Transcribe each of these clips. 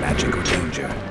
Magical danger.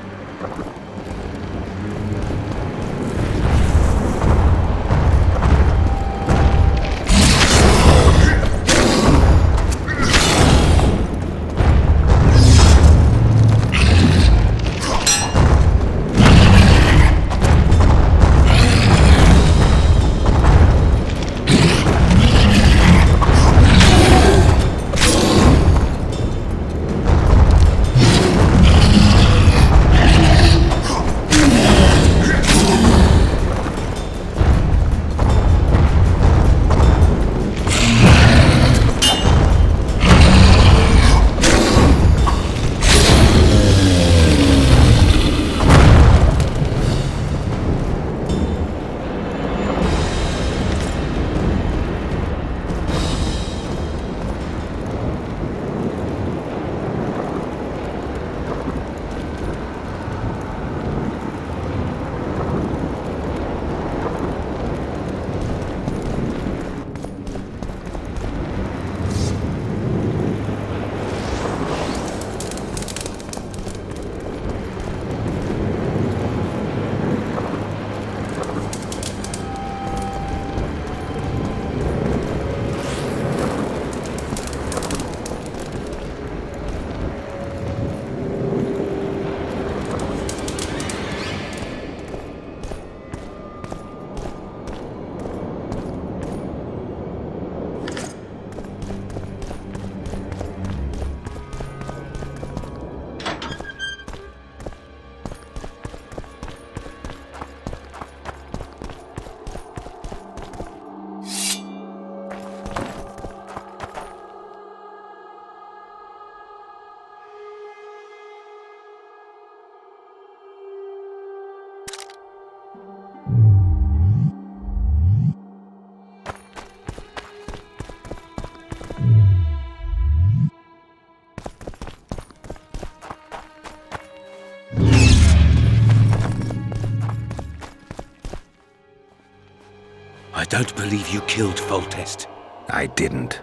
I don't believe you killed Foltest. I didn't.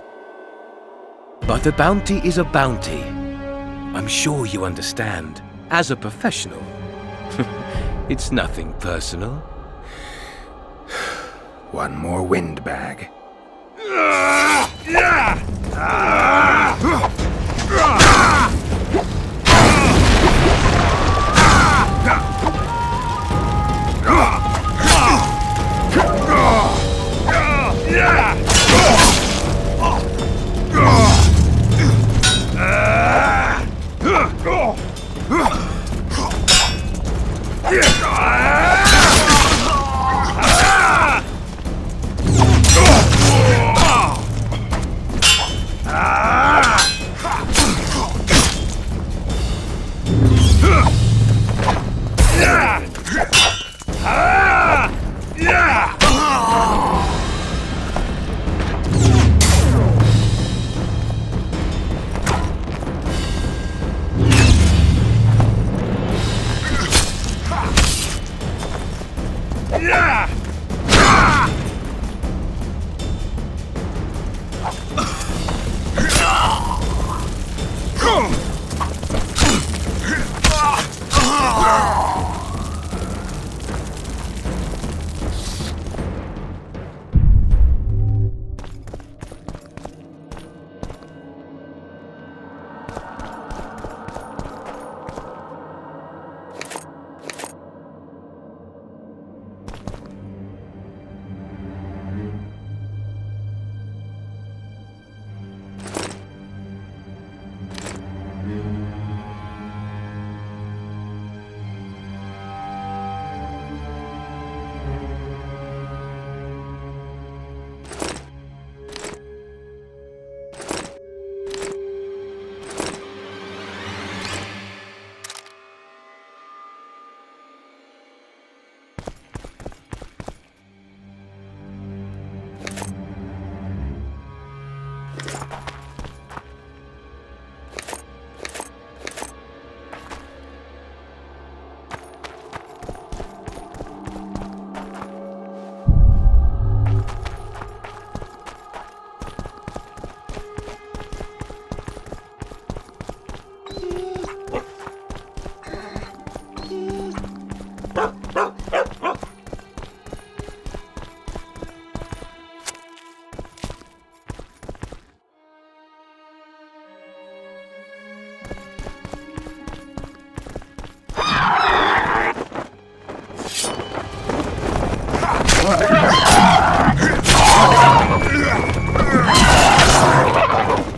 But a bounty is a bounty. I'm sure you understand. As a professional, it's nothing personal. One more windbag.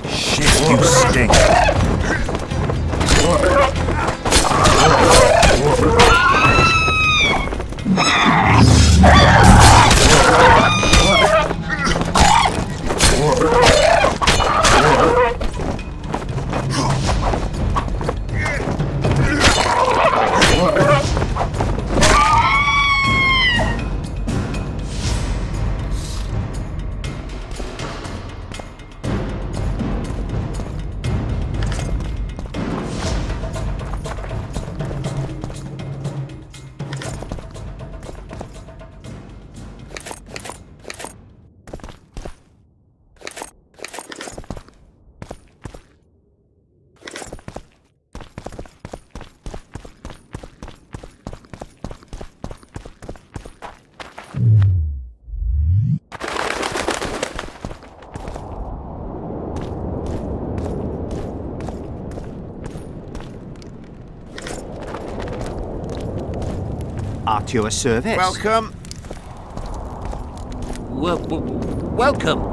Shit, you stink. At your service. Welcome. Welcome.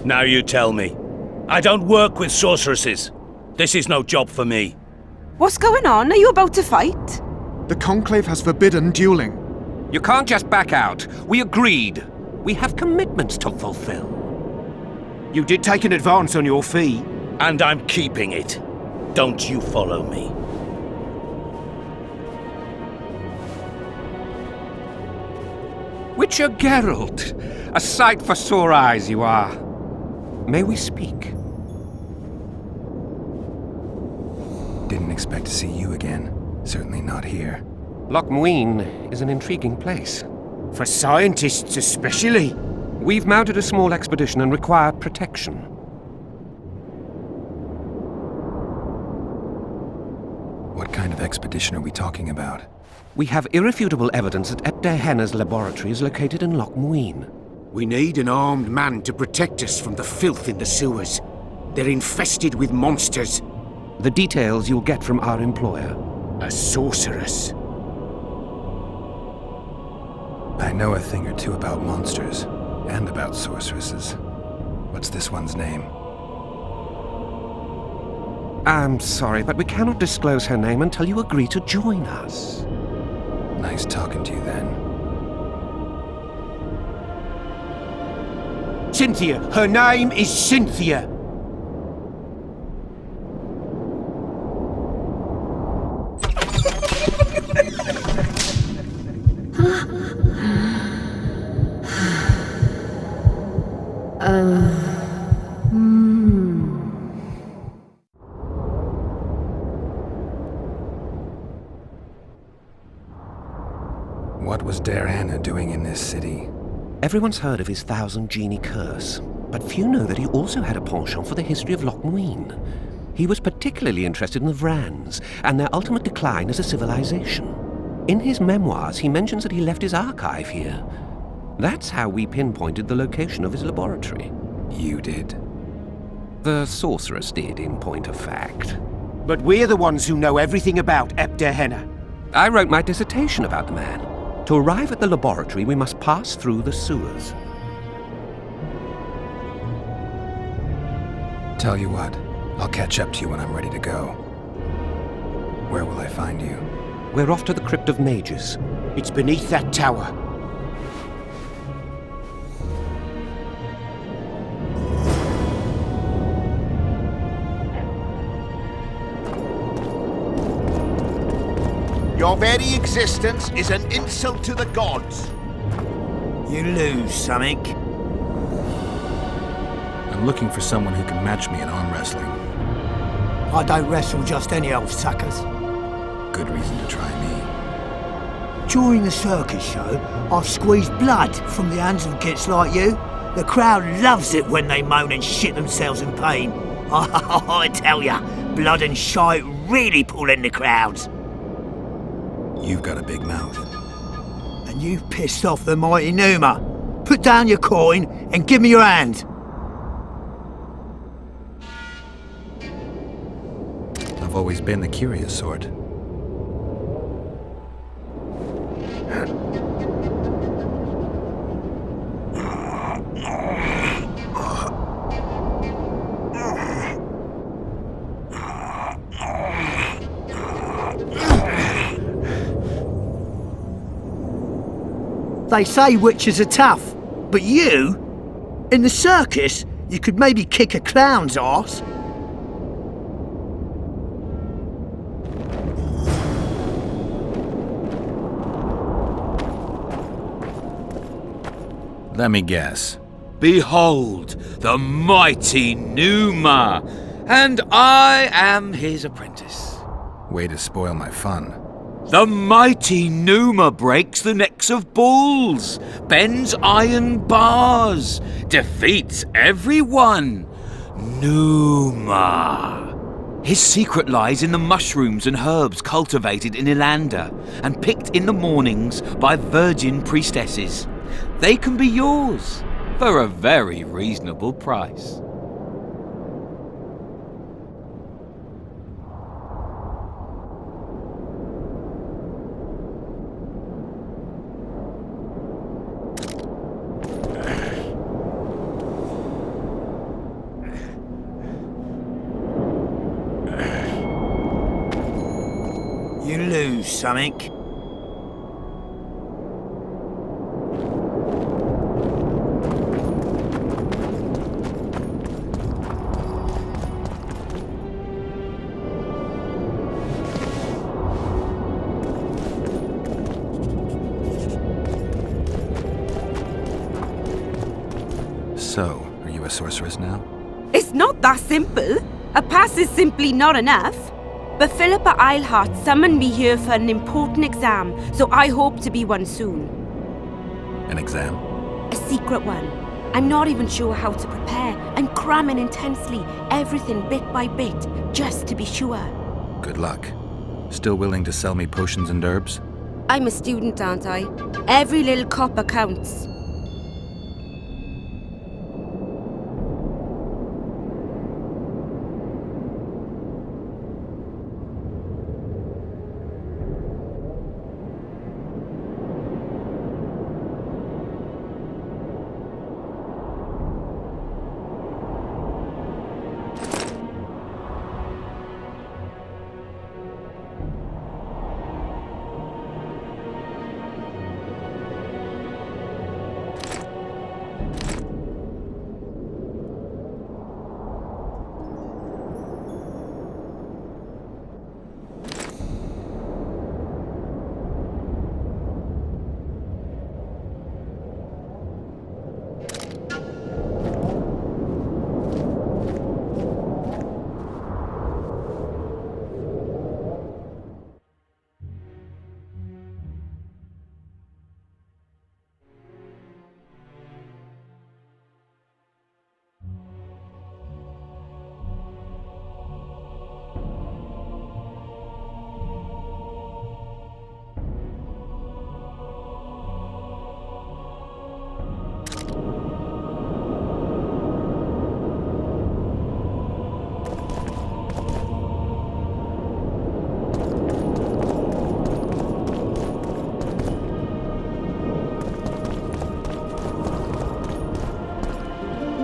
Now you tell me. I don't work with sorceresses. This is no job for me. What's going on? Are you about to fight? The Conclave has forbidden dueling. You can't just back out. We agreed. We have commitments to fulfill. You did take an advance on your fee. And I'm keeping it. Don't you follow me. Witcher Geralt. A sight for sore eyes you are. May we speak? Didn't expect to see you again. Certainly not here. Loc Muinne is an intriguing place. For scientists especially. We've mounted a small expedition and require protection. What kind of expedition are we talking about? We have irrefutable evidence that Epte Henna's laboratory is located in Loc Muinne. We need an armed man to protect us from the filth in the sewers. They're infested with monsters. The details you'll get from our employer. A sorceress. I know a thing or two about monsters, and about sorceresses. What's this one's name? I'm sorry, but we cannot disclose her name until you agree to join us. Nice talking to you then. Cynthia. Her name is Cynthia. What was Diana doing in this city? Everyone's heard of his 1,000 genie curse, but few know that he also had a penchant for the history of Loc Muinne. He was particularly interested in the Vrans and their ultimate decline as a civilization. In his memoirs, he mentions that he left his archive here. That's how we pinpointed the location of his laboratory. You did? The sorceress did, in point of fact. But we're the ones who know everything about Henna. I wrote my dissertation about the man. To arrive at the laboratory, we must pass through the sewers. Tell you what, I'll catch up to you when I'm ready to go. Where will I find you? We're off to the Crypt of Mages. It's beneath that tower. Your very existence is an insult to the gods. You lose, something. I'm looking for someone who can match me in arm wrestling. I don't wrestle just any old suckers. Good reason to try me. During the circus show, I've squeezed blood from the hands of gits like you. The crowd loves it when they moan and shit themselves in pain. I tell ya, blood and shite really pull in the crowds. You've got a big mouth. And you've pissed off the mighty Numa. Put down your coin and give me your hand. I've always been the curious sort. They say witches are tough, but you? In the circus, you could maybe kick a clown's arse. Let me guess. Behold, the mighty Numa, and I am his apprentice. Way to spoil my fun. The mighty Numa breaks the necks of bulls, bends iron bars, defeats everyone. Numa. His secret lies in the mushrooms and herbs cultivated in Ilanda and picked in the mornings by virgin priestesses. They can be yours for a very reasonable price. You lose, something. So, are you a sorceress now? It's not that simple. A pass is simply not enough. But Philippa Eilhart summoned me here for an important exam, so I hope to be one soon. An exam? A secret one. I'm not even sure how to prepare. I'm cramming intensely, everything bit by bit, just to be sure. Good luck. Still willing to sell me potions and herbs? I'm a student, aren't I? Every little copper counts.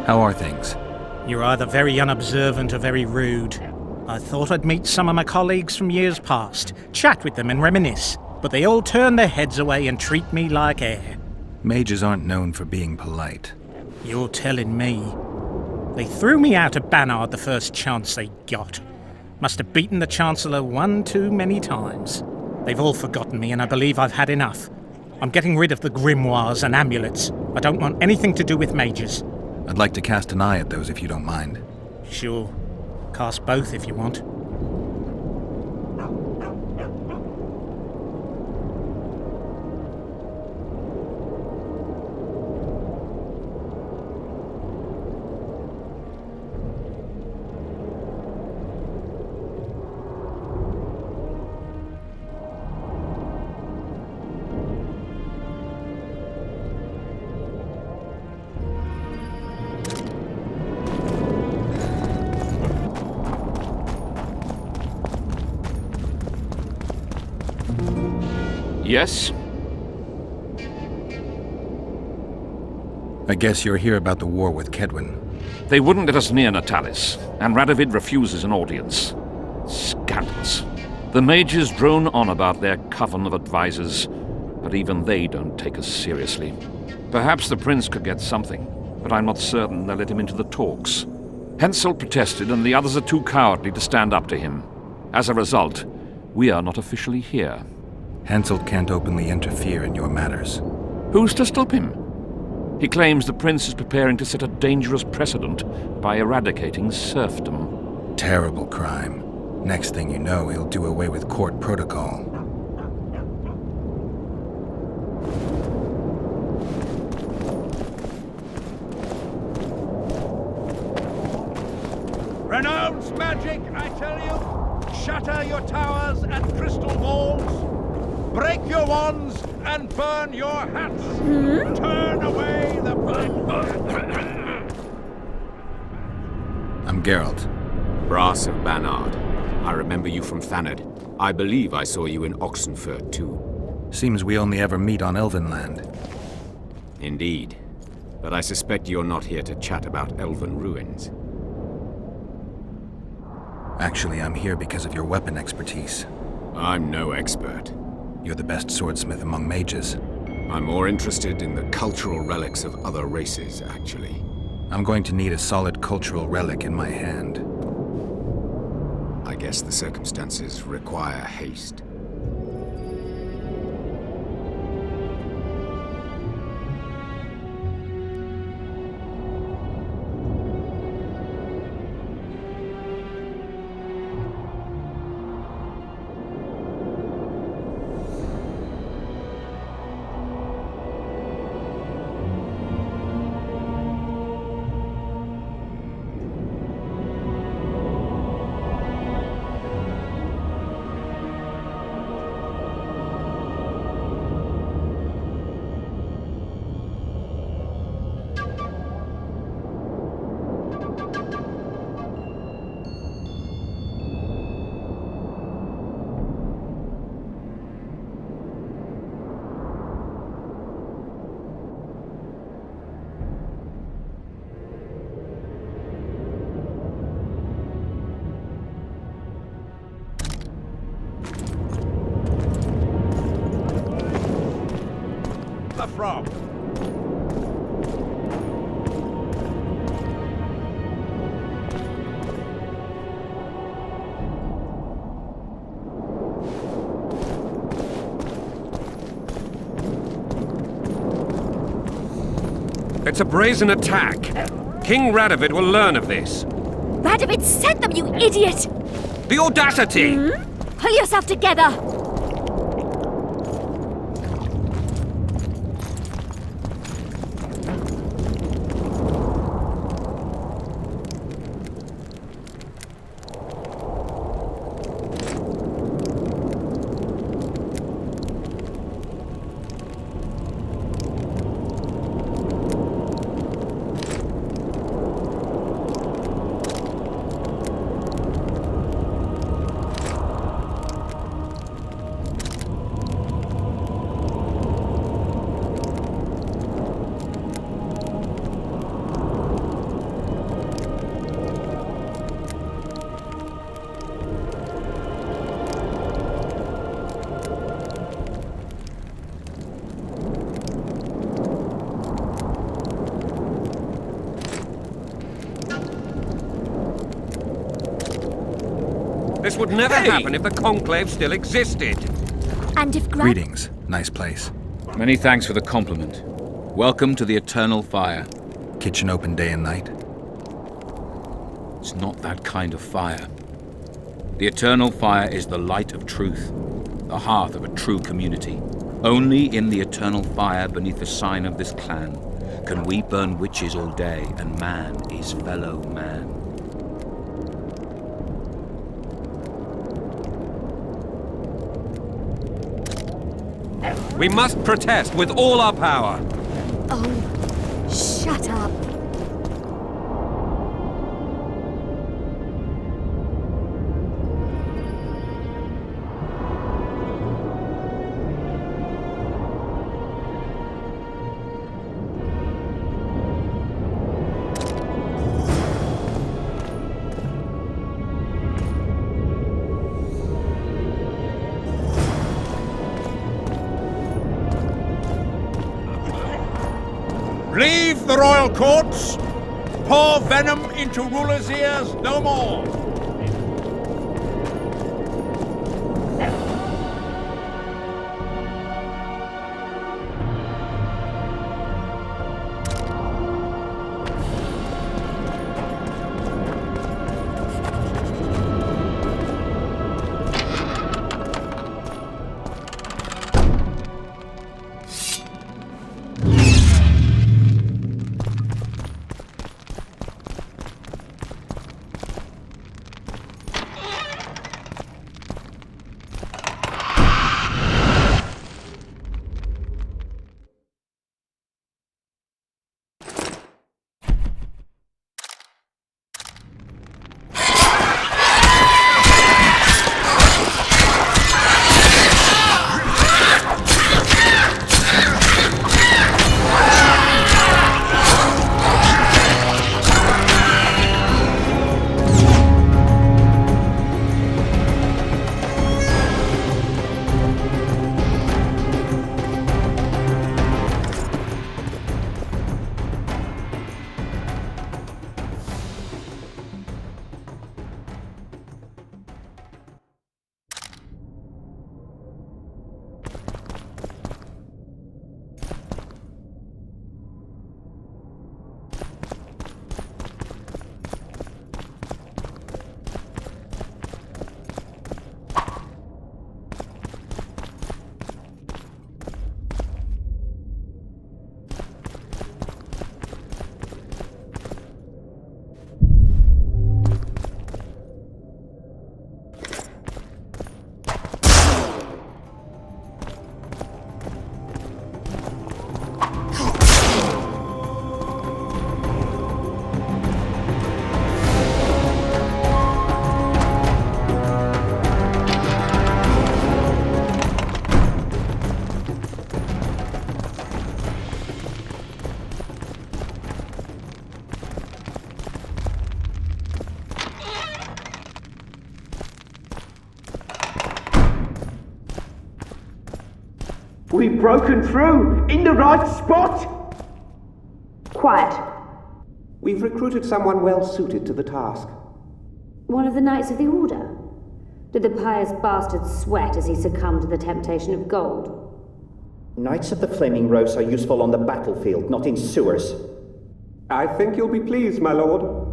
How are things? You're either very unobservant or very rude. I thought I'd meet some of my colleagues from years past, chat with them and reminisce, but they all turn their heads away and treat me like air. Mages aren't known for being polite. You're telling me. They threw me out of Banard the first chance they got. Must have beaten the Chancellor one too many times. They've all forgotten me and I believe I've had enough. I'm getting rid of the grimoires and amulets. I don't want anything to do with mages. I'd like to cast an eye at those if you don't mind. Sure. Cast both if you want. Yes? I guess you're here about the war with Kedwin. They wouldn't let us near Natalis, and Radovid refuses an audience. Scandalous. The mages drone on about their coven of advisors, but even they don't take us seriously. Perhaps the prince could get something, but I'm not certain they'll let him into the talks. Hensel protested, and the others are too cowardly to stand up to him. As a result, we are not officially here. Hensel can't openly interfere in your matters. Who's to stop him? He claims the prince is preparing to set a dangerous precedent by eradicating serfdom. Terrible crime. Next thing you know, he'll do away with court protocol. Renounce magic, I tell you! Shatter your towers and crystal walls! Break your wands and burn your hats! Turn away the black... I'm Geralt. Brass of Banard. I remember you from Thanad. I believe I saw you in Oxenfurt, too. Seems we only ever meet on Elvenland. Indeed. But I suspect you're not here to chat about elven ruins. Actually, I'm here because of your weapon expertise. I'm no expert. You're the best swordsmith among mages. I'm more interested in the cultural relics of other races, actually. I'm going to need a solid cultural relic in my hand. I guess the circumstances require haste. From. It's a brazen attack. King Radovid will learn of this. Radovid sent them, you idiot! The audacity! Pull yourself together! This would never happen if the Conclave still existed. And if Greetings. Nice place. Many thanks for the compliment. Welcome to the Eternal Fire. Kitchen open day and night. It's not that kind of fire. The Eternal Fire is the light of truth, the hearth of a true community. Only in the Eternal Fire, beneath the sign of this clan, can we burn witches all day, and man is fellow man. We must protest with all our power. Oh, shut up. Leave the royal courts. Pour venom into rulers' ears no more. We've broken through in the right spot. Quiet. We've recruited someone well suited to the task. One of the Knights of the Order? Did the pious bastard sweat as he succumbed to the temptation of gold? Knights of the Flaming Rose are useful on the battlefield, not in sewers. I think you'll be pleased, my lord.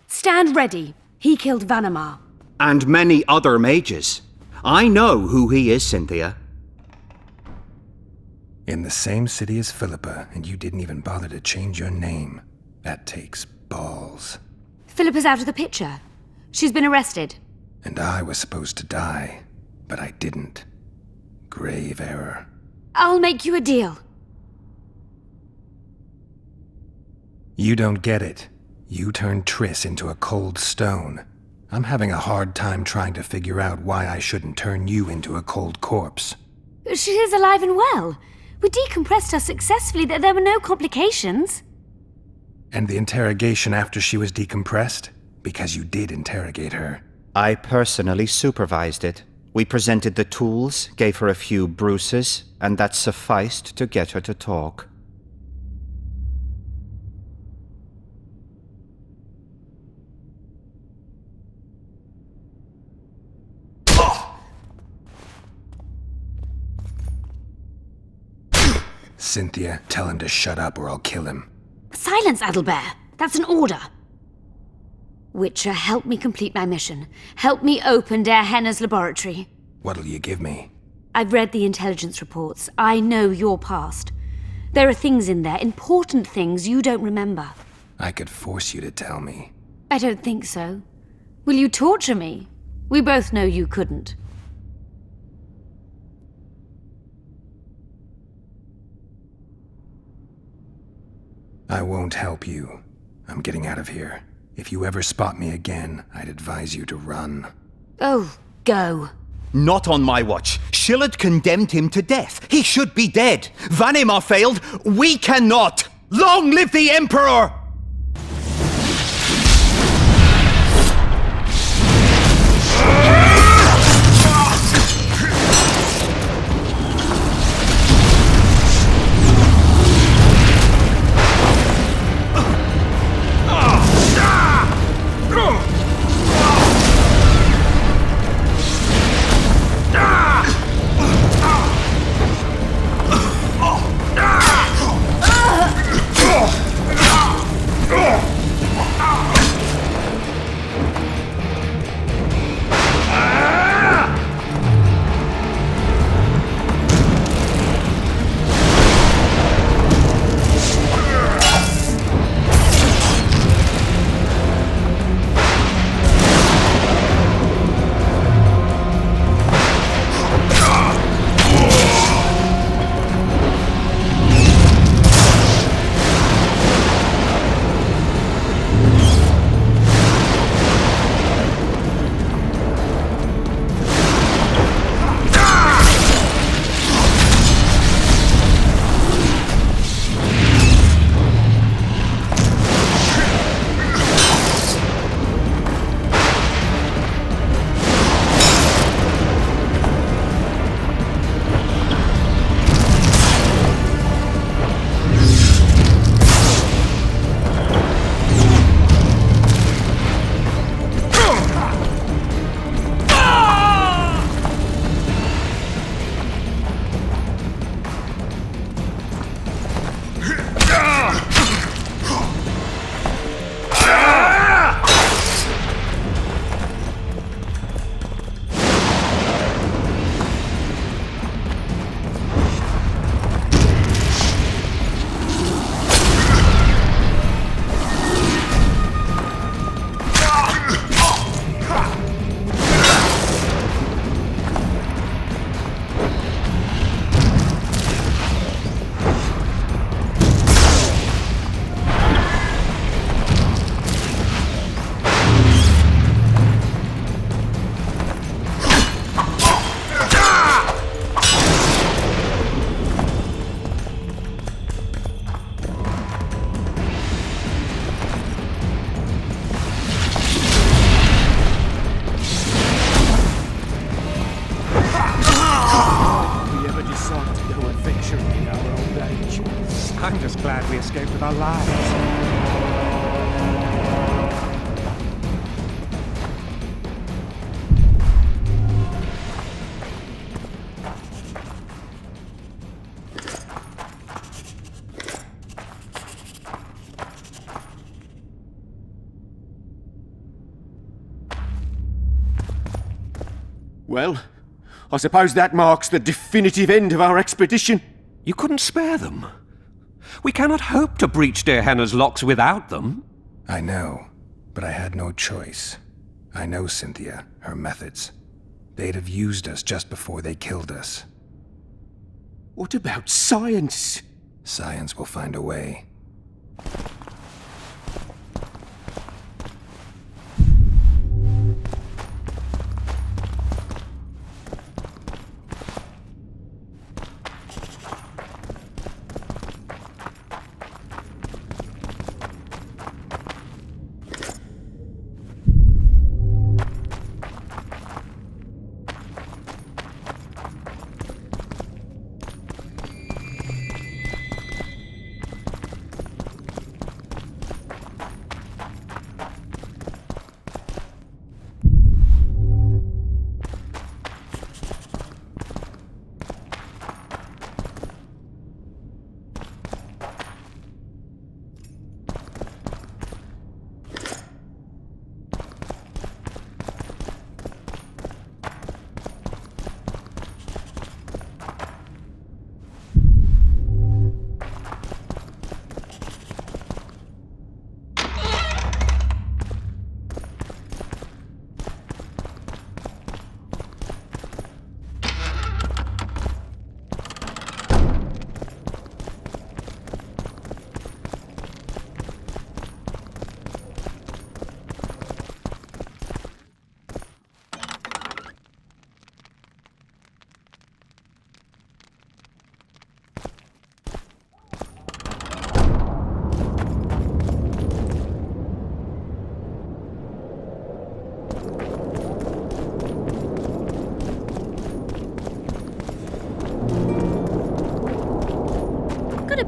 Stand ready. He killed Vanamar. And many other mages. I know who he is, Cynthia. In the same city as Philippa, and you didn't even bother to change your name. That takes balls. Philippa's out of the picture. She's been arrested. And I was supposed to die, but I didn't. Grave error. I'll make you a deal. You don't get it. You turned Triss into a cold stone. I'm having a hard time trying to figure out why I shouldn't turn you into a cold corpse. She is alive and well. We decompressed her successfully. There were no complications. And the interrogation after she was decompressed? Because you did interrogate her. I personally supervised it. We presented the tools, gave her a few bruises, and that sufficed to get her to talk. Cynthia, tell him to shut up or I'll kill him. Silence, Adelbear. That's an order. Witcher, help me complete my mission. Help me open Der Henner's laboratory. What'll you give me? I've read the intelligence reports. I know your past. There are things in there, important things you don't remember. I could force you to tell me. I don't think so. Will you torture me? We both know you couldn't. I won't help you. I'm getting out of here. If you ever spot me again, I'd advise you to run. Oh, go. Not on my watch. Shillard condemned him to death. He should be dead. Vanimar failed. We cannot. Long live the Emperor! I'm just glad we escaped with our lives. Well, I suppose that marks the definitive end of our expedition. You couldn't spare them. We cannot hope to breach Der Henner's locks without them. I know, but I had no choice. I know Cynthia, her methods. They'd have used us just before they killed us. What about science? Science will find a way.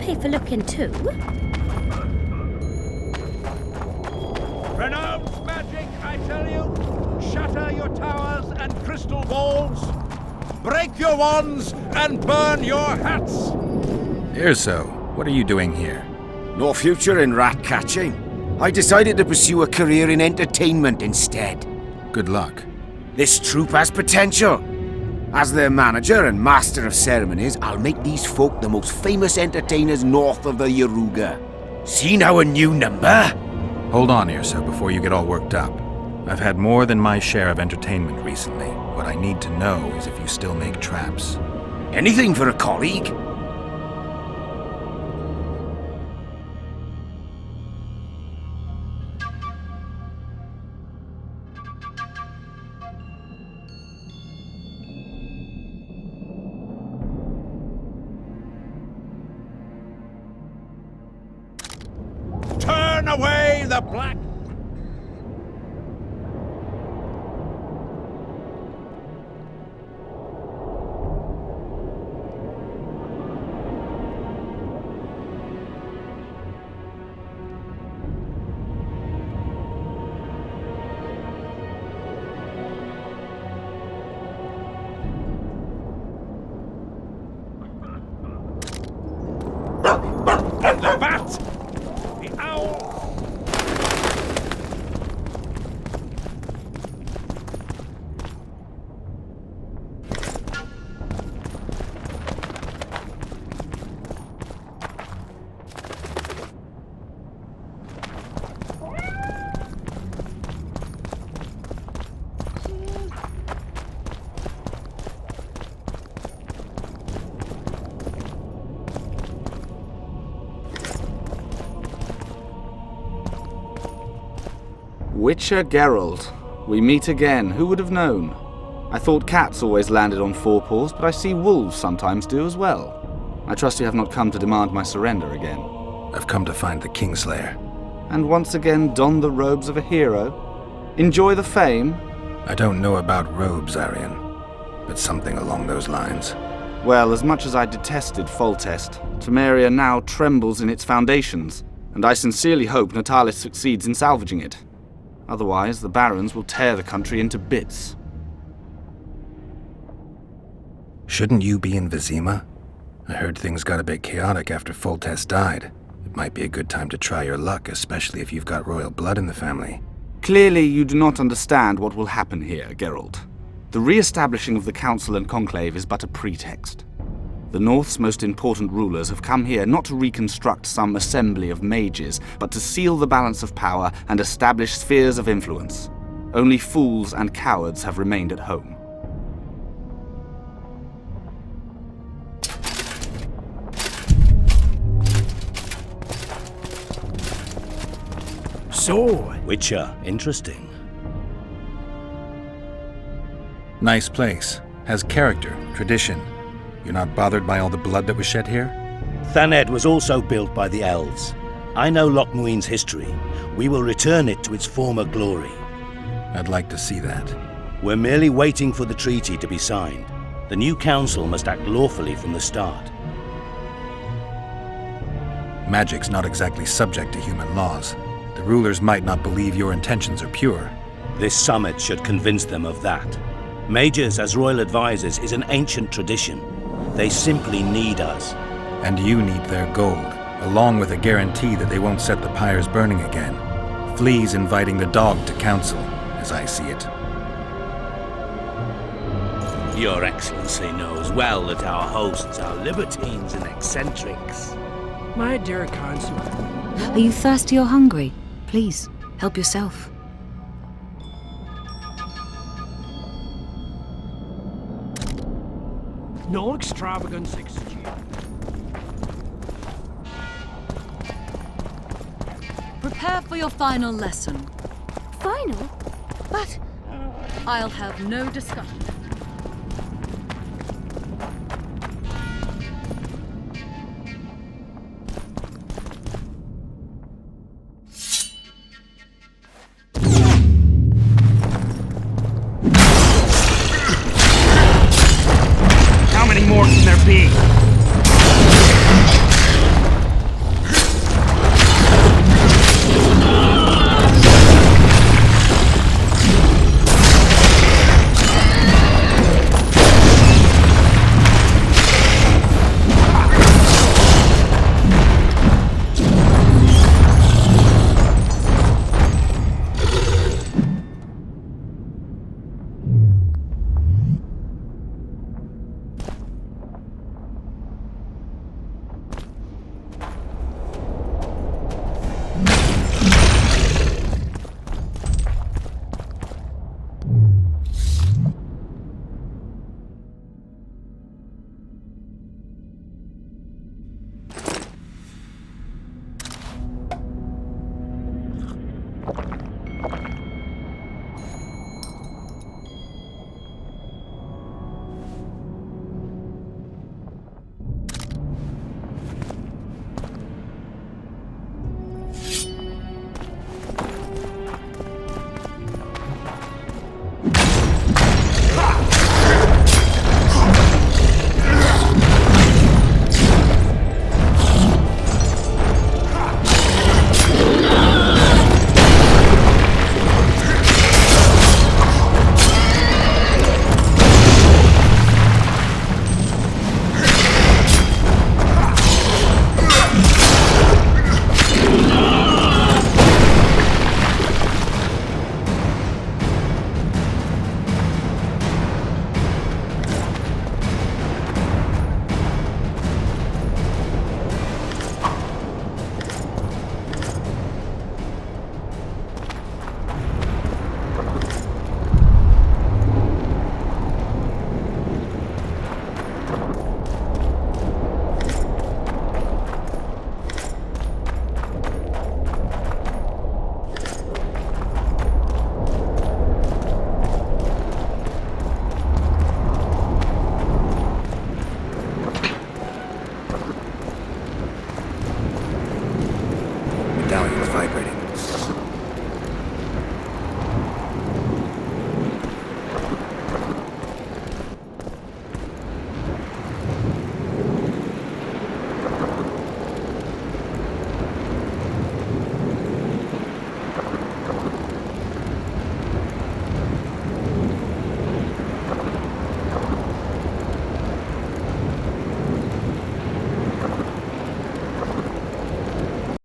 pay for looking too. Renounce magic, I tell you! Shatter your towers and crystal walls! Break your wands and burn your hats! Erso, what are you doing here? No future in rat catching. I decided to pursue a career in entertainment instead. Good luck. This troupe has potential. As their manager and master of ceremonies, I'll make these folk the most famous entertainers north of the Yaruga. See now a new number? Hold on, Erso, before you get all worked up. I've had more than my share of entertainment recently. What I need to know is if you still make traps. Anything for a colleague? Turn away the black... The bat! The owl! Witcher Geralt, we meet again. Who would have known? I thought cats always landed on four paws, but I see wolves sometimes do as well. I trust you have not come to demand my surrender again. I've come to find the Kingslayer. And once again don the robes of a hero? Enjoy the fame? I don't know about robes, Arian, but something along those lines. Well, as much as I detested Foltest, Temeria now trembles in its foundations, and I sincerely hope Natalis succeeds in salvaging it. Otherwise, the barons will tear the country into bits. Shouldn't you be in Vizima? I heard things got a bit chaotic after Foltest died. It might be a good time to try your luck, especially if you've got royal blood in the family. Clearly, you do not understand what will happen here, Geralt. The re-establishing of the Council and Conclave is but a pretext. The North's most important rulers have come here not to reconstruct some assembly of mages, but to seal the balance of power and establish spheres of influence. Only fools and cowards have remained at home. So, Witcher, interesting. Nice place. Has character, tradition. You're not bothered by all the blood that was shed here? Thaned was also built by the elves. I know Loc Muinne's history. We will return it to its former glory. I'd like to see that. We're merely waiting for the treaty to be signed. The new council must act lawfully from the start. Magic's not exactly subject to human laws. The rulers might not believe your intentions are pure. This summit should convince them of that. Mages as royal advisors is an ancient tradition. They simply need us. And you need their gold, along with a guarantee that they won't set the pyres burning again. Flea's inviting the dog to council, as I see it. Your Excellency knows well that our hosts are libertines and eccentrics. My dear consort. Are you thirsty or hungry? Please, help yourself. No extravagance, Prepare for your final lesson. Final? But I'll have no discussion.